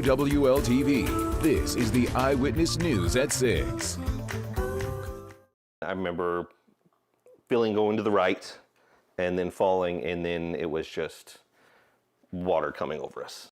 WWL-TV. This is the Eyewitness News at 6. I remember feeling going to the right and then falling, and then it was just water coming over us.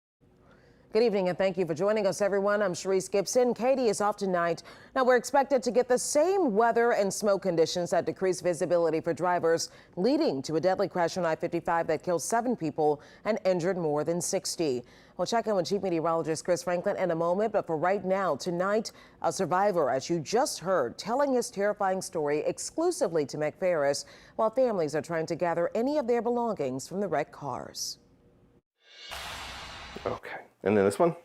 Good evening and thank you for joining us, everyone. I'm Sharice Gibson. Katie is off tonight. Now, we're expected to get the same weather and smoke conditions that decrease visibility for drivers, leading to a deadly crash on I-55 that killed 7 people and injured more than 60. We'll check in with Chief Meteorologist Chris Franklin in a moment, but for right now, tonight, a survivor, as you just heard, telling his terrifying story exclusively to McFerris, while families are trying to gather any of their belongings from the wrecked cars. Okay, and then this one?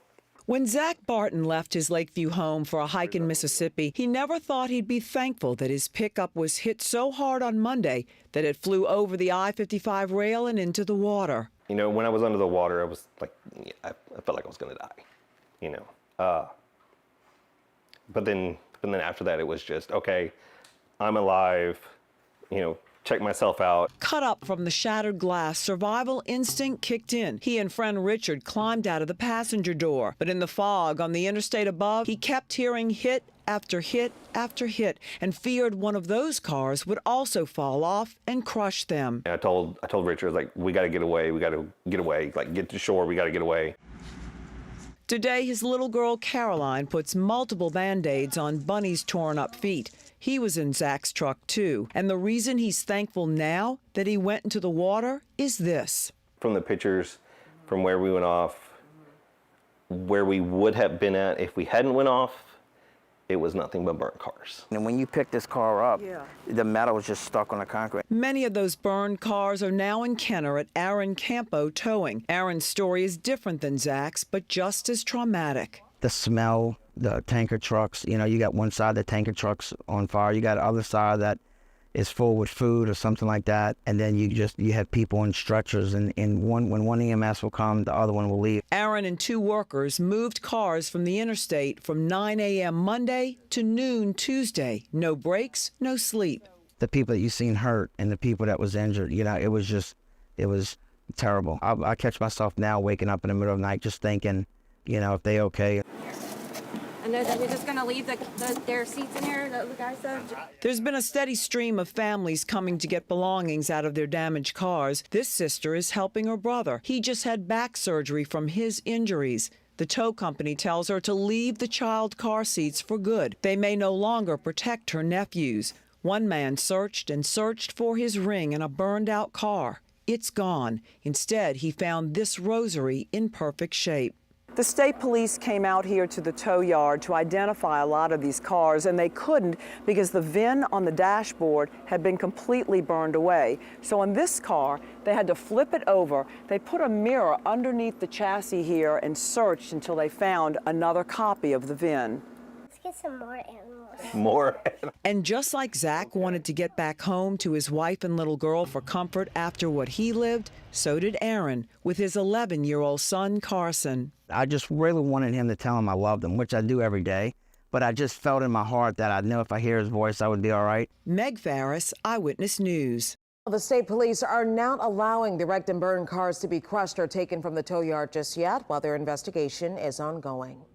When Zack Barton left his Lakeview home for a hike in Mississippi, he never thought he'd be thankful that his pickup was hit so hard on Monday that it flew over the I-55 rail and into the water. You know, when I was under the water, I was like, I felt like I was gonna die, you know. But then after that, it was just, okay, I'm alive, you know, check myself out. Cut up from the shattered glass, survival instinct kicked in. He and friend Richard climbed out of the passenger door, but in the fog on the interstate above, he kept hearing hit after hit after hit and feared one of those cars would also fall off and crush them. I told Richard, like, we gotta get away, like, get to shore, we gotta get away. Today, his little girl Caroline puts multiple Band-Aids on Bunny's torn up feet. He was in Zack's truck too, and the reason he's thankful now that he went into the water is this. From the pictures, from where we went off, where we would have been at if we hadn't went off, it was nothing but burnt cars. And when you pick this car up, the metal was just stuck on the concrete. Many of those burned cars are now in Kenner at Aaron Campo Towing. Aaron's story is different than Zack's, but just as traumatic. The smell, the tanker trucks, you know, you got one side of the tanker trucks on fire, you got the other side that is full with food or something like that, and then you have people in stretchers, and when one EMS will come, the other one will leave. Aaron and 2 workers moved cars from the interstate from 9 a.m. Monday to noon Tuesday. No breaks, no sleep. The people that you seen hurt and the people that was injured, you know, it was terrible. I catch myself now waking up in the middle of the night just thinking, you know, if they okay. And they're just going to leave their seats in here, the guy said. There's been a steady stream of families coming to get belongings out of their damaged cars. This sister is helping her brother. He just had back surgery from his injuries. The tow company tells her to leave the child car seats for good. They may no longer protect her nephews. One man searched and searched for his ring in a burned-out car. It's gone. Instead, he found this rosary in perfect shape. The state police came out here to the tow yard to identify a lot of these cars, and they couldn't because the VIN on the dashboard had been completely burned away. So on this car, they had to flip it over. They put a mirror underneath the chassis here and searched until they found another copy of the VIN. Let's get some more animals. More. And just like Zack wanted to get back home to his wife and little girl for comfort after what he lived, so did Aaron with his 11-year-old son, Carson. I just really wanted him to tell him I loved him, which I do every day. But I just felt in my heart that I know if I hear his voice, I would be all right. Meg Farris, Eyewitness News. The state police are not allowing the wrecked and burned cars to be crushed or taken from the tow yard just yet, while their investigation is ongoing.